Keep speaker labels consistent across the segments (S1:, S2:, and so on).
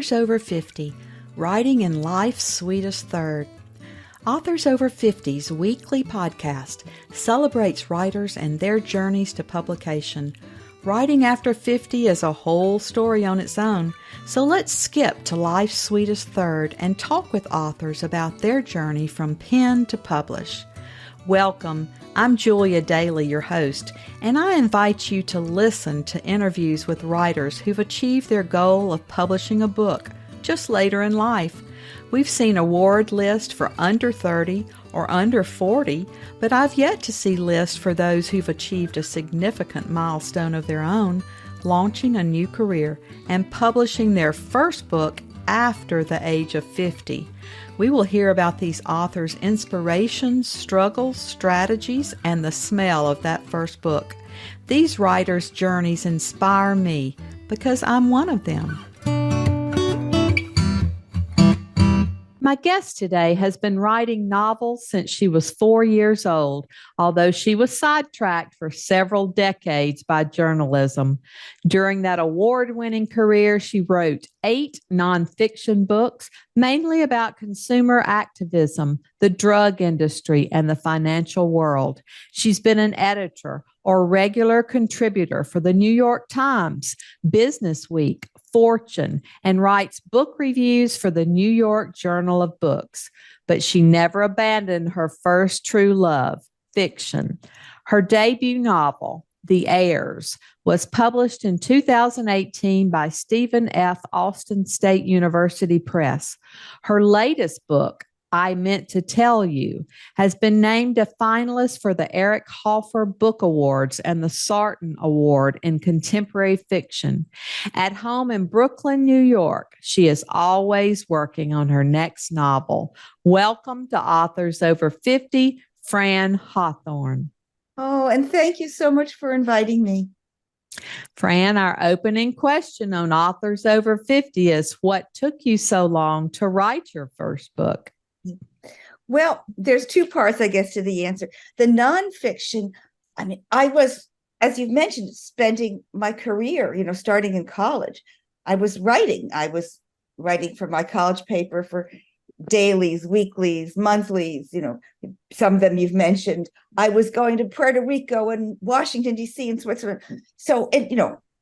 S1: Authors Over 50, Writing in Life's Sweetest Third. Authors Over 50's weekly podcast celebrates writers and their journeys to publication. Writing after 50 is a whole story on its own, so let's skip to life's sweetest third and talk with authors about their journey from pen to publish. Welcome. I'm Julia Daly, your host, and I invite you to listen to interviews with writers who've achieved their goal of publishing a book just later in life. We've seen award lists for under 30 or under 40, but I've yet to see lists for those who've achieved a significant milestone of their own, launching a new career and publishing their first book after the age of 50. We will hear about these authors' inspirations, struggles, strategies, and the smell of that first book. These writers' journeys inspire me because I'm one of them. My guest today has been writing novels since she was 4 years old, although she was sidetracked for several decades by journalism. During that award-winning career, she wrote 8 nonfiction books, mainly about consumer activism, the drug industry, and the financial world. She's been an editor or regular contributor for the New York Times, Business Week, Fortune, and writes book reviews for the New York Journal of Books. But she never abandoned her first true love, fiction. Her debut novel, The Heirs, was published in 2018 by Stephen F. Austin State University Press. Her latest book, I Meant to Tell You, has been named a finalist for the Eric Hoffer Book Awards and the Sarton Award in Contemporary Fiction. At home in Brooklyn, New York, she is always working on her next novel. Welcome to Authors Over 50, Fran Hawthorne.
S2: Oh, and thank you so much for inviting me.
S1: Fran, our opening question on Authors Over 50 is, what took you so long to write your first book?
S2: Well, there's 2 parts, I guess, to the answer. The nonfiction, I was, as you've mentioned, spending my career, starting in college. I was writing for my college paper, for dailies, weeklies, monthlies, some of them you've mentioned. I was going to Puerto Rico and Washington, D.C. and Switzerland. So,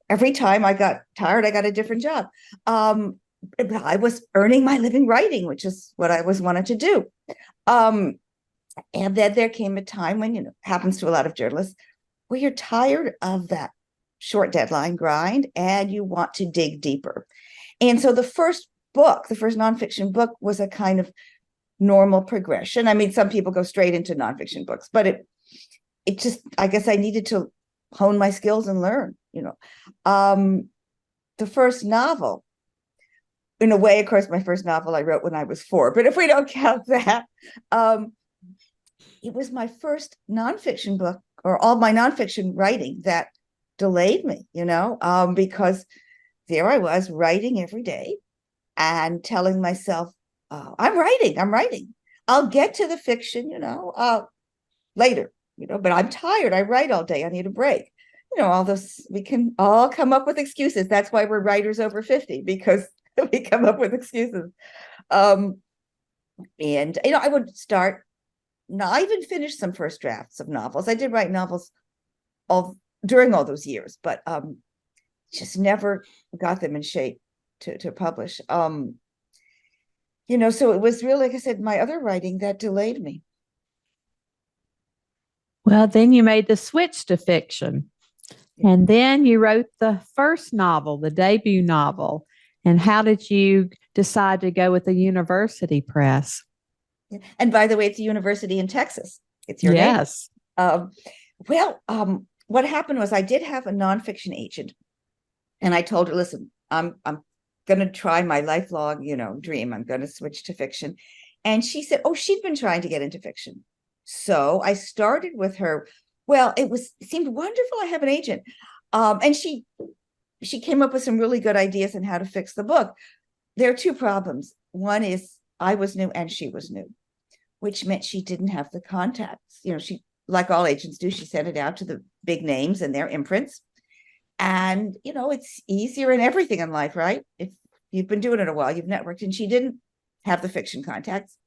S2: every time I got tired, I got a different job. I was earning my living writing, which is what I always wanted to do. And then there came a time when, happens to a lot of journalists, where you're tired of that short deadline grind and you want to dig deeper. And so the first nonfiction book was a kind of normal progression. Some people go straight into nonfiction books, but it just, I guess I needed to hone my skills and learn, the first novel, in a way, of course, my first novel I wrote when I was 4, but if we don't count that, it was my first nonfiction book, or all my nonfiction writing, that delayed me, because there I was writing every day and telling myself, I'm writing. I'll get to the fiction, later, but I'm tired. I write all day. I need a break. All this, we can all come up with excuses. That's why we're writers over 50, because we come up with excuses. And, I would start, I even finished some first drafts of novels. I did write novels during all those years, but just never got them in shape to publish. So it was really, like I said, my other writing that delayed me.
S1: Well, then you made the switch to fiction. And then you wrote the first novel, the debut novel. And how did you decide to go with a university press?
S2: And by the way, it's a university in Texas. It's your name.
S1: Yes.
S2: What happened was I did have a nonfiction agent, and I told her, listen, I'm going to try my lifelong, dream. I'm going to switch to fiction. And she said, oh, she'd been trying to get into fiction. So I started with her. Well, it seemed wonderful. I have an agent. And she came up with some really good ideas on how to fix the book. There are 2 problems. One is I was new and she was new, which meant she didn't have the contacts. She, like all agents do, she sent it out to the big names and their imprints. And, it's easier in everything in life, right? If you've been doing it a while, you've networked, and she didn't have the fiction contacts.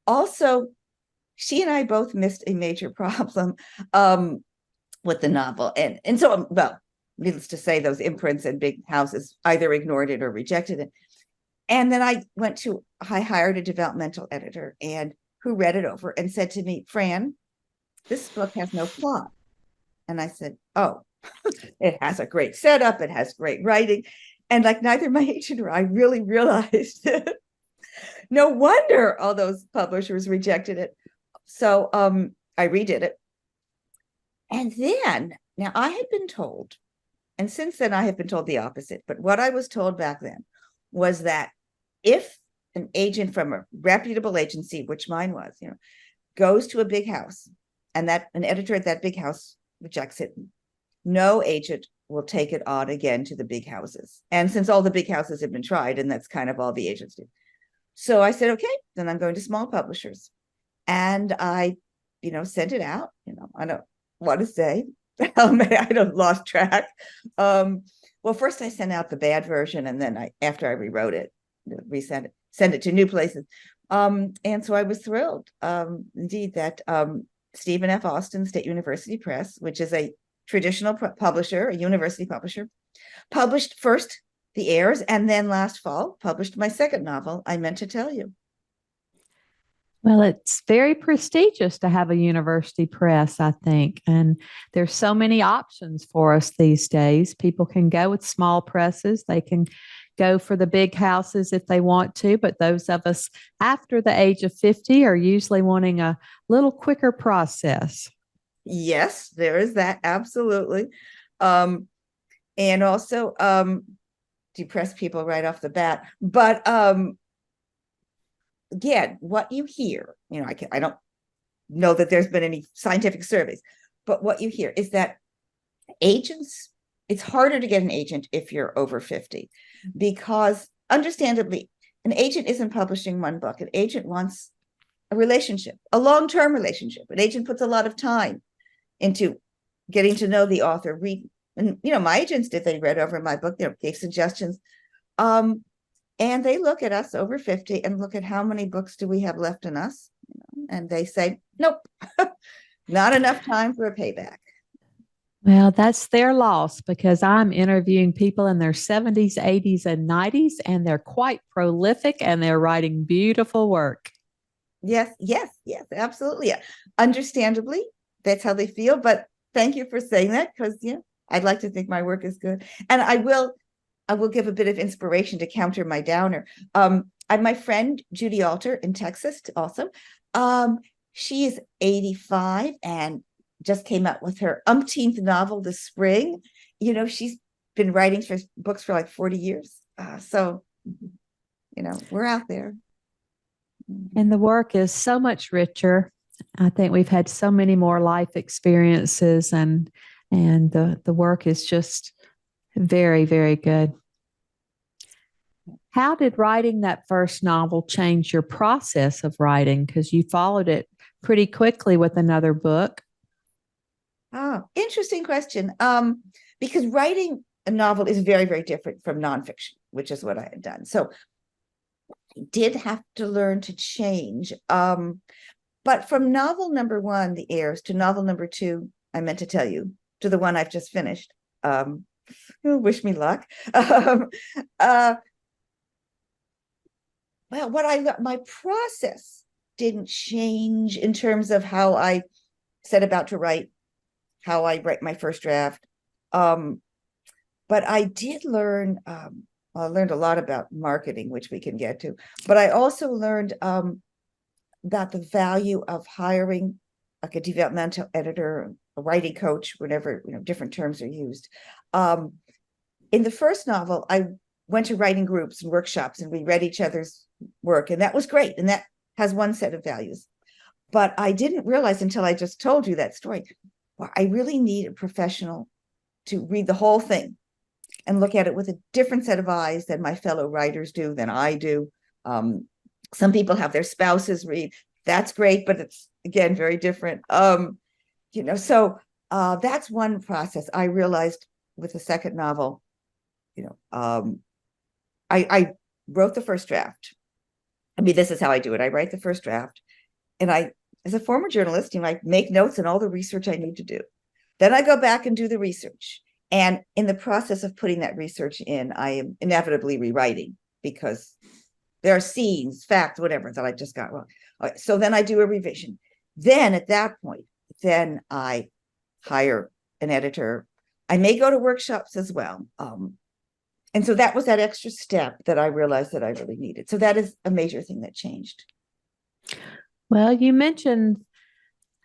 S2: Also, she and I both missed a major problem with the novel. And so, well, needless to say, those imprints and big houses either ignored it or rejected it. And then I hired a developmental editor and who read it over and said to me, Fran, this book has no plot. And I said, oh, it has a great setup. It has great writing. And like neither my agent or I really realized no wonder all those publishers rejected it. So I redid it. And then, now I had been told, and since then I have been told the opposite, but what I was told back then was that if an agent from a reputable agency, which mine was, goes to a big house and that an editor at that big house rejects it, no agent will take it on again to the big houses. And since all the big houses have been tried, and that's kind of all the agents do. So I said, okay, then I'm going to small publishers. And I, sent it out. I don't want to say, I don't lost track. Well, first I sent out the bad version, and then after I rewrote it, send it to new places. And so I was thrilled, indeed, that Stephen F. Austin State University Press, which is a traditional publisher, a university publisher, published first the Heirs, and then last fall published my second novel, I Meant to Tell You.
S1: Well, it's very prestigious to have a university press, I think. And there's so many options for us these days. People can go with small presses. They can go for the big houses if they want to. But those of us after the age of 50 are usually wanting a little quicker process.
S2: Yes, there is that. Absolutely. And also depress people right off the bat. But again, what you hear, I don't know that there's been any scientific surveys, but what you hear is that agents, it's harder to get an agent if you're over 50, because understandably, an agent isn't publishing one book. An agent wants a relationship, a long-term relationship. An agent puts a lot of time into getting to know the author, and my agents did, they read over my book, gave suggestions. And they look at us over 50 and look at how many books do we have left in us. And they say, nope, not enough time for a payback.
S1: Well, that's their loss, because I'm interviewing people in their 70s, 80s, and 90s, and they're quite prolific and they're writing beautiful work.
S2: Yes, absolutely. Yeah. Understandably, that's how they feel. But thank you for saying that, because I'd like to think my work is good. And I will give a bit of inspiration to counter my downer. My friend Judy Alter in Texas also. She is 85 and just came out with her umpteenth novel this spring. She's been writing for books for like 40 years. So, we're out there.
S1: And the work is so much richer. I think we've had so many more life experiences, and the work is just very, very good. How did writing that first novel change your process of writing? Because you followed it pretty quickly with another book.
S2: Oh, interesting question. Because writing a novel is very, very different from nonfiction, which is what I had done. So I did have to learn to change. But from novel number 1, The Heirs, to novel number 2, I Meant to Tell You, to the one I've just finished. Wish me luck. Well, my process didn't change in terms of how I set about to write, how I write my first draft. But I did learn, I learned a lot about marketing, which we can get to, but I also learned about the value of hiring like a developmental editor, a writing coach, whatever, different terms are used. In the first novel, I went to writing groups and workshops, and we read each other's work, and that was great. And that has one set of values. But I didn't realize until I just told you that story, well, I really need a professional to read the whole thing and look at it with a different set of eyes than my fellow writers do, than I do. Some people have their spouses read. That's great, but it's, again, very different. So that's one process I realized with the second novel. I wrote the first draft. I mean, this is how I do it. I write the first draft, and as a former journalist, I make notes on all the research I need to do. Then I go back and do the research. And in the process of putting that research in, I am inevitably rewriting because there are scenes, facts, whatever that I just got wrong. So then I do a revision. Then at that point, then I hire an editor. I may go to workshops as well. And so that was that extra step that I realized that I really needed. So that is a major thing that changed.
S1: Well, you mentioned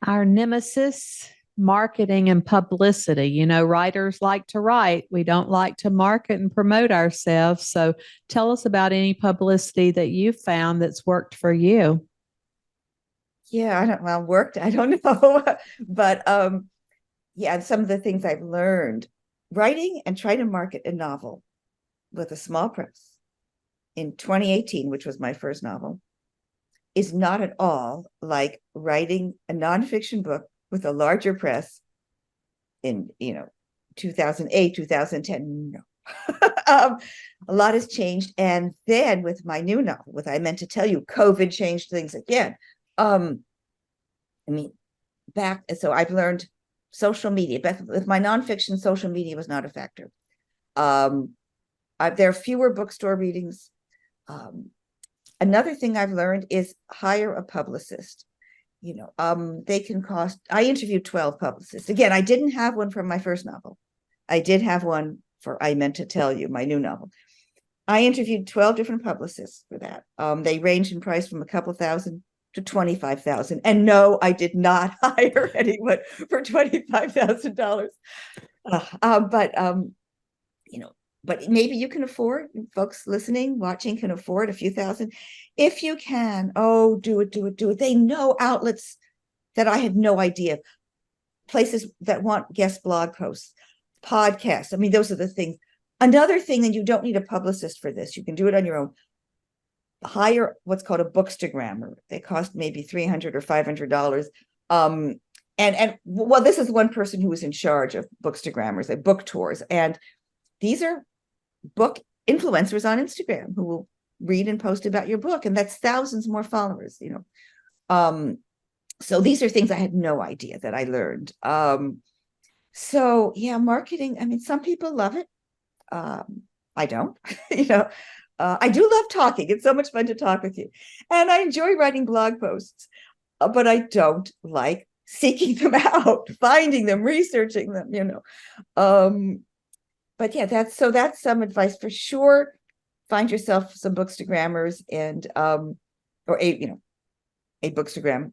S1: our nemesis, marketing and publicity. Writers like to write. We don't like to market and promote ourselves. So tell us about any publicity that you found that's worked for you.
S2: Yeah, I don't know. But yeah, some of the things I've learned writing and trying to market a novel with a small press in 2018, which was my first novel, is not at all like writing a nonfiction book with a larger press in 2008, 2010. No. A lot has changed. And then with my new novel, with I Meant to Tell You, COVID changed things again. So I've learned social media. With my nonfiction, social media was not a factor. There are fewer bookstore readings. Another thing I've learned is hire a publicist. They can cost. I interviewed 12 publicists. Again, I didn't have one for my first novel. I did have one for I Meant to Tell You, my new novel. I interviewed 12 different publicists for that. They range in price from a couple thousand to $25,000. And no, I did not hire anyone for $25,000. But maybe you can afford, folks listening, watching can afford a few thousand. If you can, do it. They know outlets that I had no idea, places that want guest blog posts, podcasts. I mean, those are the things. Another thing, and you don't need a publicist for this. You can do it on your own. Hire what's called a bookstagrammer. They cost maybe $300 or $500. Well, this is one person who was in charge of bookstagrammers, like book tours. And these are book influencers on Instagram who will read and post about your book. And that's thousands more followers, So these are things I had no idea that I learned. So yeah, marketing. I mean, some people love it. I don't, I do love talking. It's so much fun to talk with you. And I enjoy writing blog posts, but I don't like seeking them out, finding them, researching them, But yeah, that's some advice for sure. Find yourself some bookstagrammers and or a bookstagram,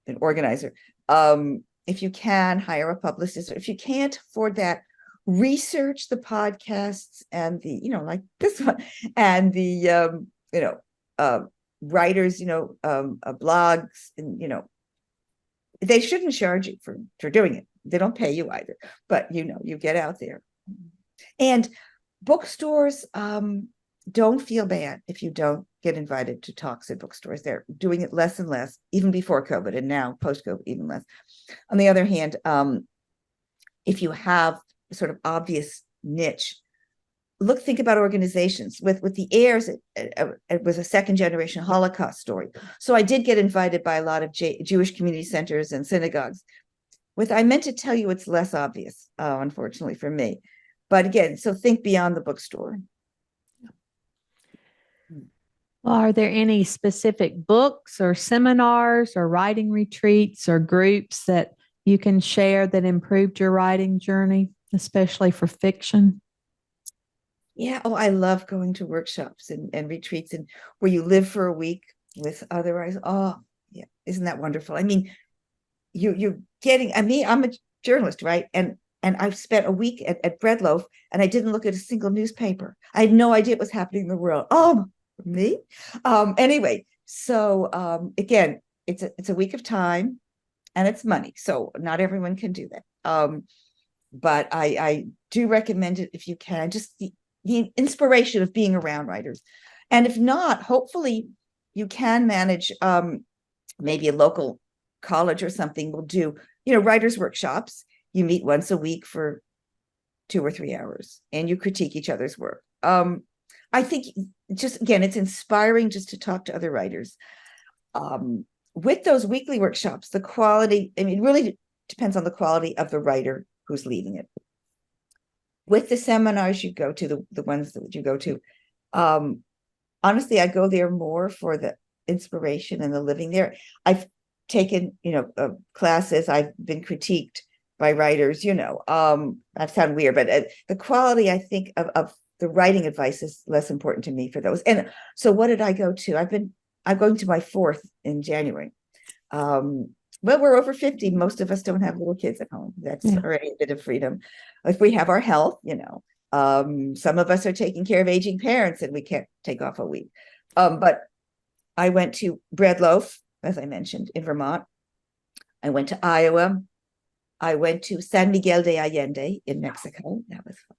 S2: an organizer. If you can, hire a publicist. If you can't afford that, research the podcasts and the like this one and the writers, blogs, and they shouldn't charge you for doing it. They don't pay you either, but you get out there. And bookstores, don't feel bad if you don't get invited to talks at bookstores. They're doing it less and less, even before COVID, and now post-COVID, even less. On the other hand, if you have a sort of obvious niche, think about organizations. With the Heirs, it was a second-generation Holocaust story. So I did get invited by a lot of Jewish community centers and synagogues. With I Meant to Tell You, it's less obvious, unfortunately for me. But again, so think beyond the bookstore.
S1: Well, are there any specific books or seminars or writing retreats or groups that you can share that improved your writing journey, especially for fiction?
S2: Yeah. Oh, I love going to workshops and retreats and where you live for a week with other writers. Oh, yeah. Isn't that wonderful? I mean, you're getting, I'm a journalist, right? And I've spent a week at Bread Loaf and I didn't look at a single newspaper. I had no idea what was happening in the world. Oh, me? Anyway, so again, it's a week of time and it's money. So not everyone can do that. But I do recommend it if you can, just the inspiration of being around writers. And if not, hopefully you can manage maybe a local college or something will do, writers' workshops. You meet once a week for 2 or 3 hours and you critique each other's work. I think just, again, it's inspiring just to talk to other writers. With those weekly workshops, the quality, I mean, it really depends on the quality of the writer who's leading it. With the seminars you go to, the ones that you go to, honestly, I go there more for the inspiration and the living there. I've taken, classes, I've been critiqued by writers, that sound weird, but the quality, I think, of the writing advice is less important to me for those. And so what did I go to? I'm going to my 4th in January. Well, we're over 50. Most of us don't have little kids at home. That's already a bit of freedom. If we have our health, some of us are taking care of aging parents and we can't take off a week. But I went to Bread Loaf, as I mentioned, in Vermont. I went to Iowa. I went to San Miguel de Allende in Mexico. That was fun.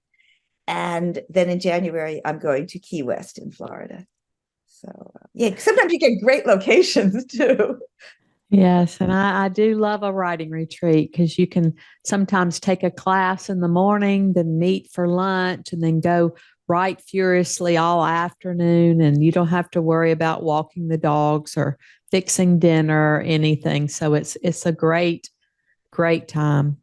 S2: And then in January, I'm going to Key West in Florida. So sometimes you get great locations too.
S1: Yes, and I do love a writing retreat because you can sometimes take a class in the morning, then meet for lunch, and then go write furiously all afternoon, and you don't have to worry about walking the dogs or fixing dinner or anything. So it's a great time.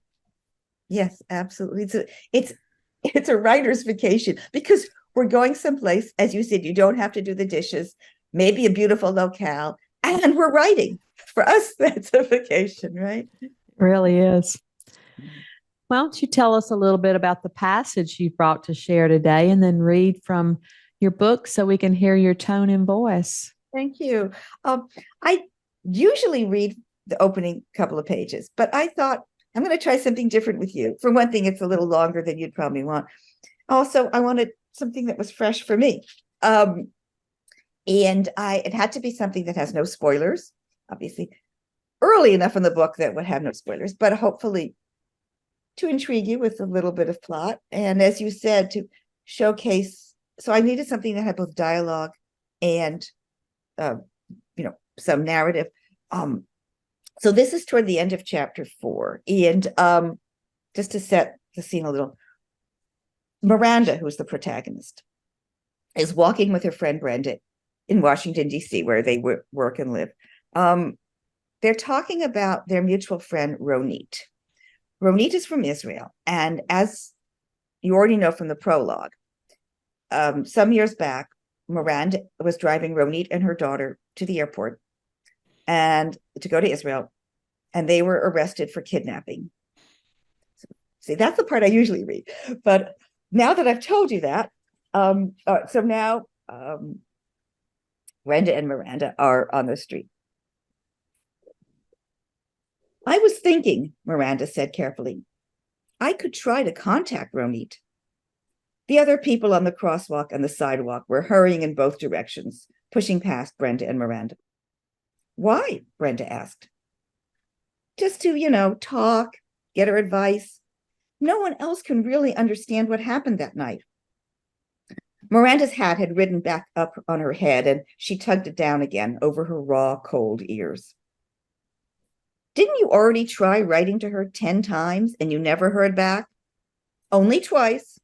S2: Yes, absolutely. It's a writer's vacation because we're going someplace, as you said, you don't have to do the dishes, maybe a beautiful locale, and we're writing. For us, that's a vacation, right?
S1: It really is. Why don't you tell us a little bit about the passage you brought to share today and then read from your book so we can hear your tone and voice?
S2: Thank you. I usually read the opening couple of pages, but I thought I'm going to try something different with you. For one thing, it's a little longer than you'd probably want. Also, I wanted something that was fresh for me. And it had to be something that has no spoilers, obviously, early enough in the book that would have no spoilers, but hopefully to intrigue you with a little bit of plot. And as you said, to showcase, so I needed something that had both dialogue and, some narrative. So this is toward the end of chapter 4. And just to set the scene a little, Miranda, who's the protagonist, is walking with her friend Brenda in Washington, D.C., where they work and live. They're talking about their mutual friend, Ronit. Ronit is from Israel. And as you already know from the prologue, some years back, Miranda was driving Ronit and her daughter to the airport and to go to Israel, and they were arrested for kidnapping. See, that's the part I usually read. But now that I've told you that, so now Brenda and Miranda are on the street. I was thinking, Miranda said carefully, I could try to contact Ronit. The other people on the crosswalk and the sidewalk were hurrying in both directions, pushing past Brenda and Miranda. Why? Brenda asked. Just to, talk, get her advice. No one else can really understand what happened that night. Miranda's hat had ridden back up on her head, and she tugged it down again over her raw, cold ears. Didn't you already try writing to her 10 times and you never heard back? Only twice.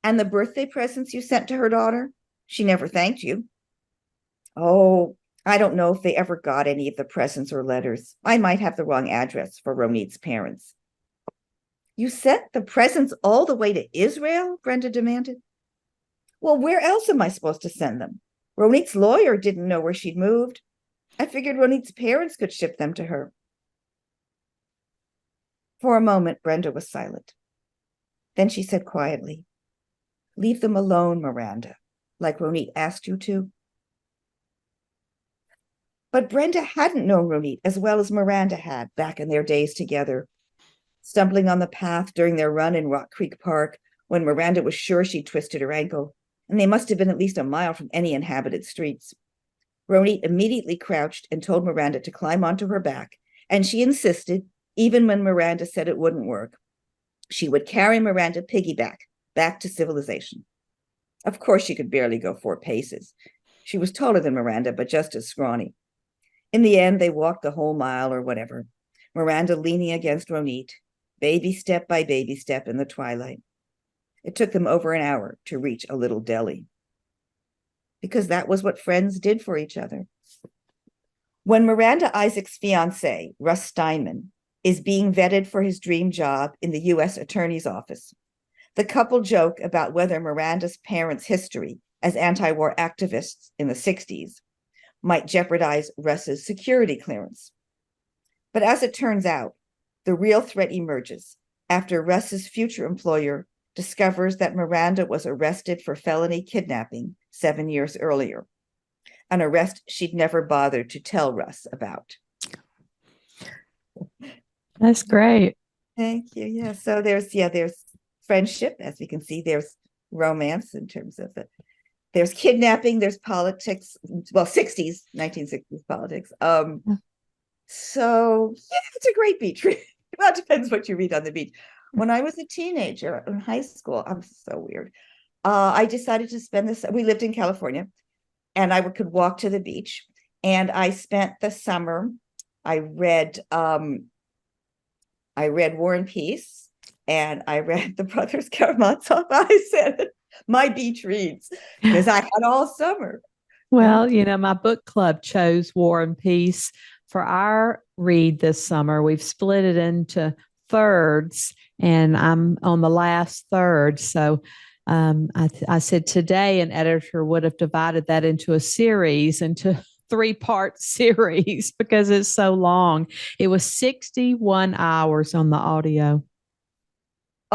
S2: And the birthday presents you sent to her daughter? She never thanked you. Oh, I don't know if they ever got any of the presents or letters. I might have the wrong address for Ronit's parents. You sent the presents all the way to Israel? Brenda demanded. Well, where else am I supposed to send them? Ronit's lawyer didn't know where she'd moved. I figured Ronit's parents could ship them to her. For a moment, Brenda was silent. Then she said quietly, Leave them alone, Miranda, like Ronit asked you to. But Brenda hadn't known Ronit as well as Miranda had back in their days together, stumbling on the path during their run in Rock Creek Park when Miranda was sure she'd twisted her ankle, and they must have been at least a mile from any inhabited streets. Ronit immediately crouched and told Miranda to climb onto her back, and she insisted, even when Miranda said it wouldn't work. She would carry Miranda piggyback back to civilization. Of course, she could barely go 4 paces. She was taller than Miranda, but just as scrawny. In the end, they walked the whole mile or whatever, Miranda leaning against Ronit, baby step by baby step in the twilight. It took them over an hour to reach a little deli. because that was what friends did for each other. When Miranda Isaac's fiance, Russ Steinman, is being vetted for his dream job in the U.S. Attorney's Office, the couple joke about whether Miranda's parents' history as anti-war activists in the 60s might jeopardize Russ's security clearance. But as it turns out, the real threat emerges after Russ's future employer discovers that Miranda was arrested for felony kidnapping 7 years earlier, an arrest she'd never bothered to tell Russ about.
S1: That's great.
S2: Thank you. Yeah. So there's friendship, as we can see. There's romance in terms of it. There's kidnapping. There's politics. Well, 1960s politics. So yeah, it's a great beach read. Well, it depends what you read on the beach. When I was a teenager in high school, I'm so weird. I decided to spend this. We lived in California, and I could walk to the beach. And I spent the summer. I read War and Peace, and I read The Brothers Karamazov. I said my beach reads because I had all summer.
S1: Well, my book club chose War and Peace for our read this summer. We've split it into thirds, and I'm on the last third. So I said today an editor would have divided that into a series, into 3-part series, because it's so long. It was 61 hours on the audio.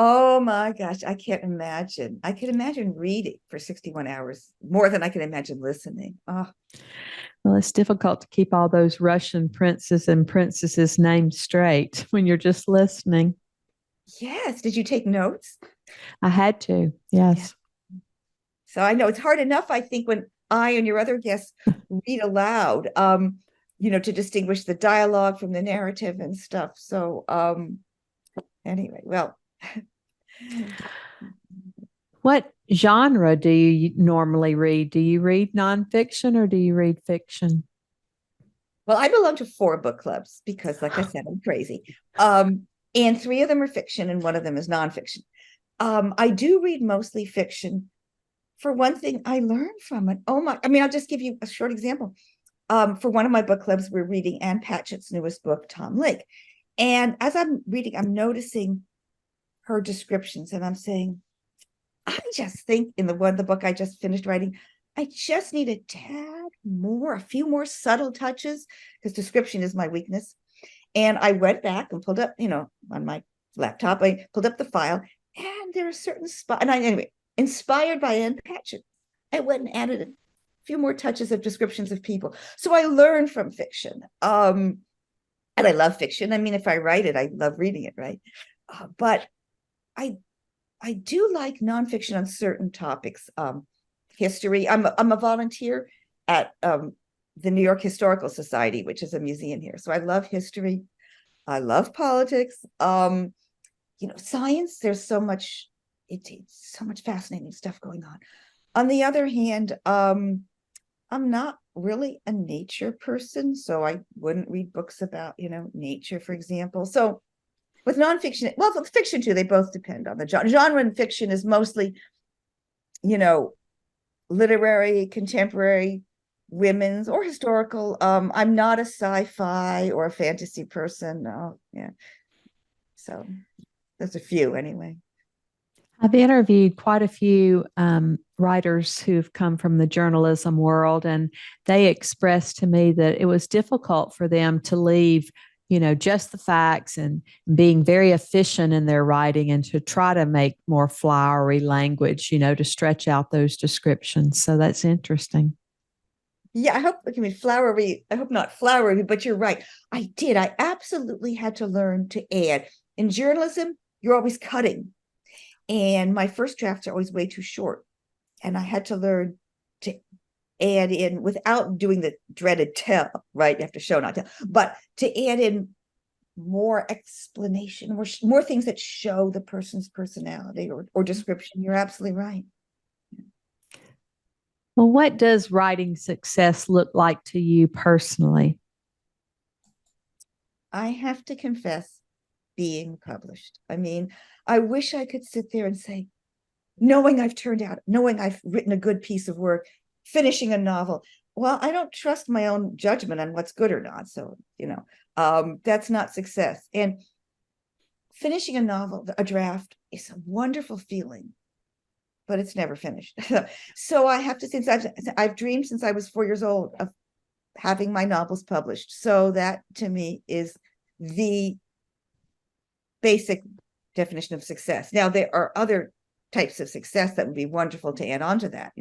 S2: Oh my gosh, I can't imagine. I can imagine reading for 61 hours more than I can imagine listening. Oh.
S1: Well, it's difficult to keep all those Russian princes and princesses' names straight when you're just listening.
S2: Yes. Did you take notes?
S1: I had to, yes.
S2: Yeah. So I know it's hard enough, I think, when I and your other guests read aloud, to distinguish the dialogue from the narrative and stuff. So anyway, well.
S1: What genre do you normally read? Do you read nonfiction or do you read fiction?
S2: Well, I belong to 4 book clubs because, like I said, I'm crazy. And 3 of them are fiction and 1 of them is nonfiction. I do read mostly fiction. For one thing, I learned from it. I'll just give you a short example. For one of my book clubs, we're reading Ann Patchett's newest book, Tom Lake. And as I'm reading, I'm noticing her descriptions, and I'm saying, I just think in the book I just finished writing, I just need a few more subtle touches, because description is my weakness. And I went back and pulled up, on my laptop, I pulled up the file, and there are certain spots, and anyway, inspired by Ann Patchett, I went and added a few more touches of descriptions of people. So I learned from fiction. And I love fiction. I mean, if I write it, I love reading it, right? But I do like nonfiction on certain topics. History. I'm a volunteer at the New York Historical Society, which is a museum here. So I love history. I love politics. Science. There's so much. It's so much fascinating stuff going on. On the other hand, I'm not really a nature person, so I wouldn't read books about nature, for example. So with nonfiction, well, with fiction too, they both depend on the genre. And fiction is mostly, literary, contemporary, women's, or historical. I'm not a sci-fi or a fantasy person. Yeah. So there's a few anyway.
S1: I've interviewed quite a few writers who've come from the journalism world, and they expressed to me that it was difficult for them to leave just the facts and being very efficient in their writing, and to try to make more flowery language, to stretch out those descriptions. So that's interesting.
S2: Yeah, I hope flowery. I hope not flowery, but you're right. I absolutely had to learn to add. In journalism, you're always cutting. And my first drafts are always way too short. And I had to learn to add in, without doing the dreaded tell, right? You have to show, not tell, but to add in more explanation, more things that show the person's personality or description. You're absolutely right.
S1: Well, what does writing success look like to you personally?
S2: I have to confess, being published. I mean, I wish I could sit there and say, knowing I've written a good piece of work, finishing a novel. Well, I don't trust my own judgment on what's good or not. So, that's not success. And finishing a novel, a draft, is a wonderful feeling, but it's never finished. So I have to, since I've dreamed since I was 4 years old of having my novels published. So that to me is the basic definition of success. Now, there are other types of success that would be wonderful to add on to that.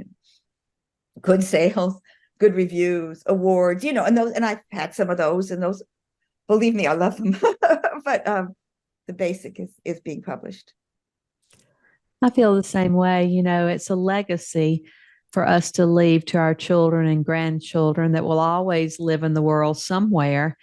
S2: Good sales, good reviews, awards, and I've had some of those, and those, believe me, I love them. But the basic is being published.
S1: I feel the same way. It's a legacy for us to leave to our children and grandchildren that will always live in the world somewhere.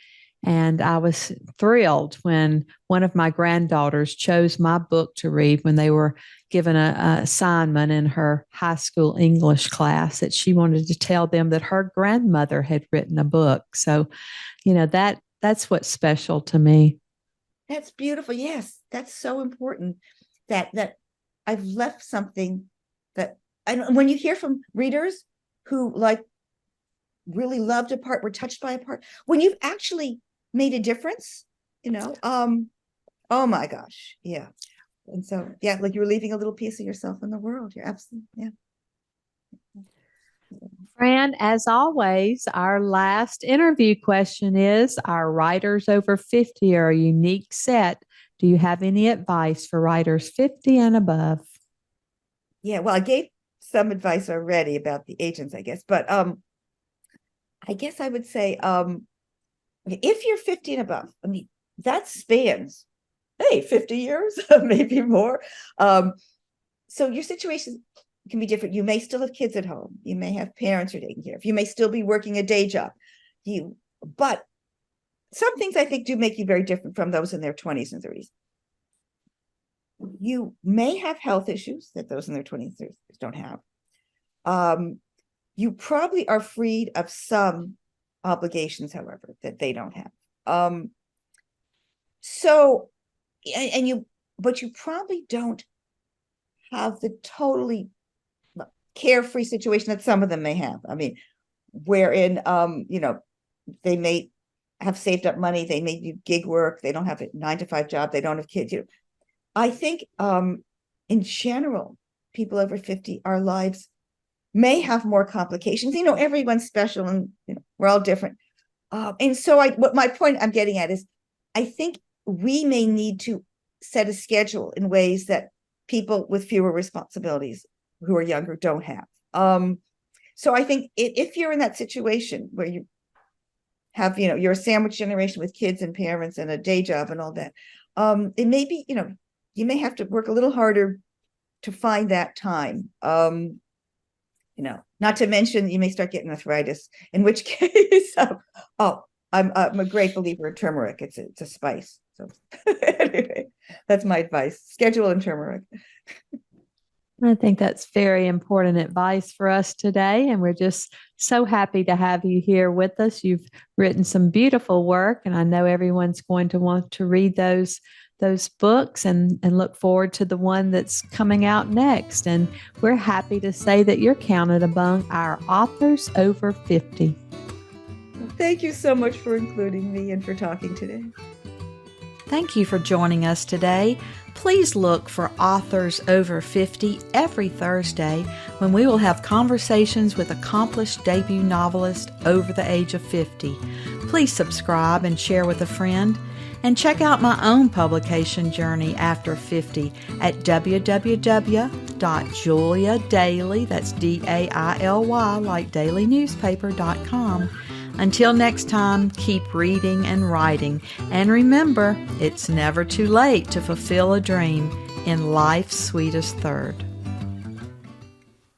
S1: And I was thrilled when one of my granddaughters chose my book to read when they were given an assignment in her high school English class, that she wanted to tell them that her grandmother had written a book. So, that's what's special to me.
S2: That's beautiful. Yes, that's so important that I've left something that, and when you hear from readers who really loved a part, were touched by a part, when you've actually made a difference, oh my gosh. Yeah. And so, yeah, like you're leaving a little piece of yourself in the world. You're absolutely, yeah.
S1: Fran, as always, our last interview question is, our writers over 50 are a unique set. Do you have any advice for writers 50 and above?
S2: Yeah, well, I gave some advice already about the agents, I guess, but I guess I would say, if you're 50 and above, that spans, 50 years, maybe more. So your situation can be different. You may still have kids at home. You may have parents you're taking care of. You may still be working a day job. But some things I think do make you very different from those in their 20s and 30s. You may have health issues that those in their 20s and 30s don't have. You probably are freed of some obligations, however, that they don't have. But you probably don't have the totally carefree situation that some of them may have. Wherein, they may have saved up money, they may do gig work, they don't have a 9-to-5 job, they don't have kids. I think, in general, people over 50, our lives may have more complications. Everyone's special, and we're all different. And so what my point I'm getting at is, I think we may need to set a schedule in ways that people with fewer responsibilities who are younger don't have. So I think if you're in that situation where you have, you're a sandwich generation with kids and parents and a day job and all that, it may be, you may have to work a little harder to find that time. Not to mention you may start getting arthritis, in which case, I'm a great believer in turmeric. It's a spice. So anyway, that's my advice. Schedule and turmeric.
S1: I think that's very important advice for us today. And we're just so happy to have you here with us. You've written some beautiful work, and I know everyone's going to want to read those books and look forward to the one that's coming out next. And we're happy to say that you're counted among our authors over 50.
S2: Thank you so much for including me and for talking today.
S1: Thank you for joining us today. Please look for Authors Over 50 every Thursday, when we will have conversations with accomplished debut novelists over the age of 50. Please subscribe and share with a friend. And check out my own publication journey after 50 at www.juliadaily, that's DAILY, like dailynewspaper.com. Until next time, keep reading and writing. And remember, it's never too late to fulfill a dream in life's sweetest third.